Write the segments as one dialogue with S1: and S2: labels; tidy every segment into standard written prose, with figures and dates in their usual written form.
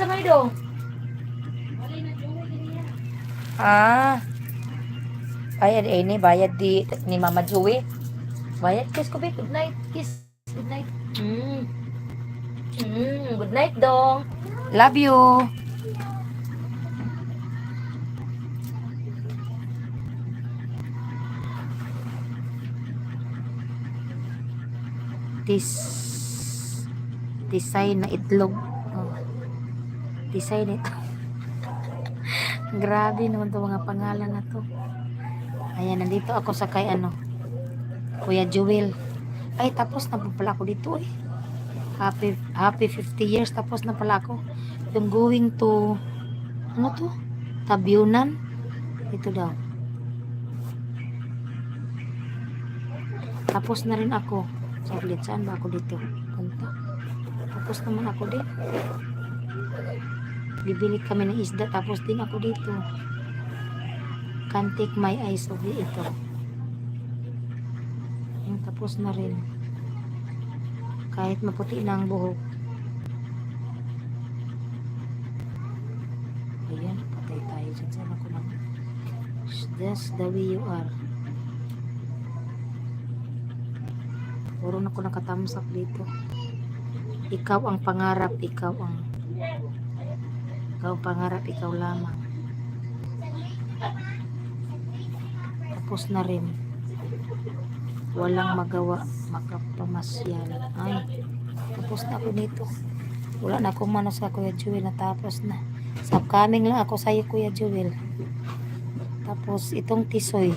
S1: sa may do. Ah. Bayad ni bayad di ni Mama Joey. Bayad kiss ko bit. Good night. Kiss. Good night. Good night dong. Love you. Tisay na itlog. Oh. Tisay na itlog. Grabe naman to mga pangalan na to. Ayan, nandito ako sa kay Kuya Jewel. Ay, tapos na pala ako dito eh. Happy 50 years. Tapos na pala ako. Yung going to, ano to? Tabyunan. Ito daw. Tapos na rin ako. Saglit, saan ba ako dito? Punta. Tapos naman ako din. Bibili kami ng isda. Tapos din ako dito. Can't take my eyes off ito. Tapos na rin. Kahit maputi na ang buhok. Ayan, patay tayo dyan. Saan ako lang? That's the way you are. Puro na ko nakatamsak dito. Ikaw ang pangarap, ikaw pangarap, ikaw lamang. Tapos na rin. Walang magawa, makapamasyal. Ay, tapos na ako dito. Wala na akong mano sa Kuya Jewel, natapos na. Sa coming lang ako sa'yo, Kuya Jewel. Tapos itong tisoy.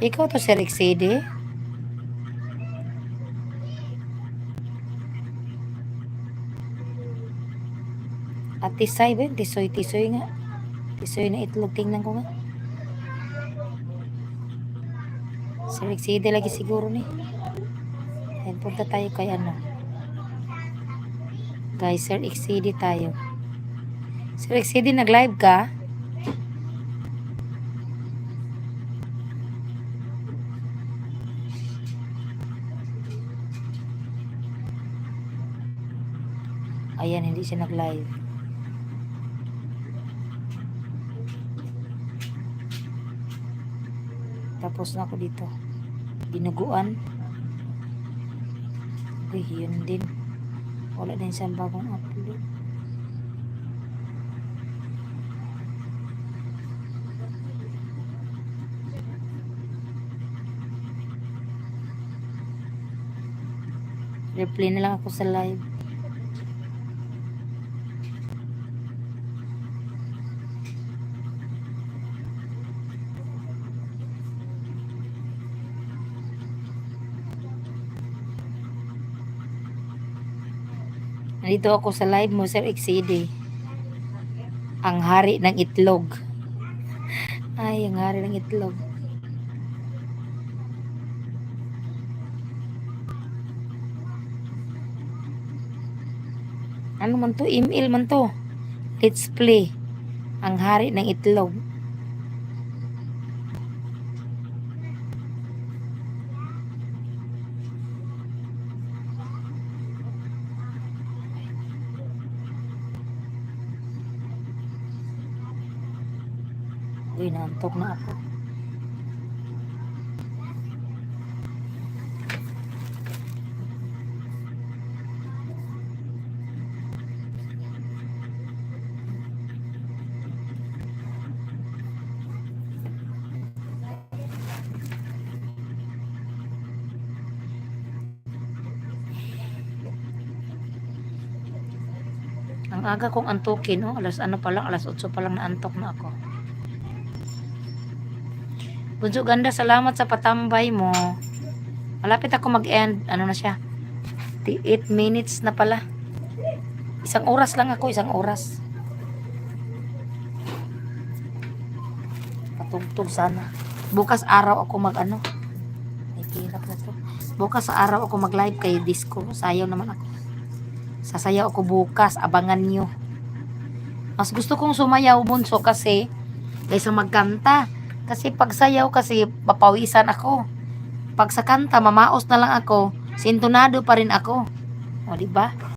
S1: Ikaw to, Sir Exede? At tisay ba? Tisoy nga. Tisoy na itlog. Tingnan ko nga. Sir Exede lagi siguro ni. Ayan, punta tayo kay Guys, Sir Exede tayo. Sir Exede, nag-live ka? Ayan, hindi siya nag-live. Tapos na ako dito. Dinuguan. Uy, yun din. Wala din siyang bagong upload. Replay na lang ako sa live. Nandito ako sa live mo, Sir Exede. Ang hari ng itlog. Ay, ang hari ng itlog. Ano man to? Email man to. Let's play. Ang hari ng itlog. Uy, naantok na ako. Ang aga kong antukin, alas 8 pa lang naantok na ako. Bunso ganda, salamat sa patambay mo. Malapit ako mag-end. Ano na siya? 8 minutes na pala. 1 oras lang ako, 1 oras. Patugtog sana. Bukas araw ako Ay, hirap na to. Bukas araw ako mag-live kay disco. Sayaw naman ako. Sasayaw ako bukas. Abangan nyo. Mas gusto kong sumayaw, bunso, kasi kaysa magkanta. Kasi pag sayaw kasi papawisan ako. Pag sa kanta mamaos na lang ako, sintonado pa rin ako. O di ba?